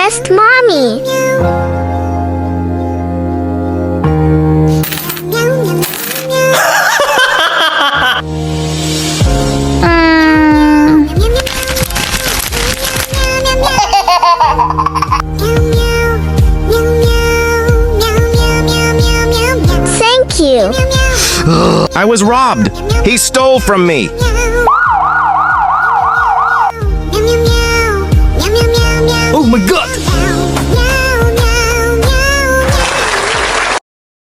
best mommy. Thank you. I was robbed. He stole from me.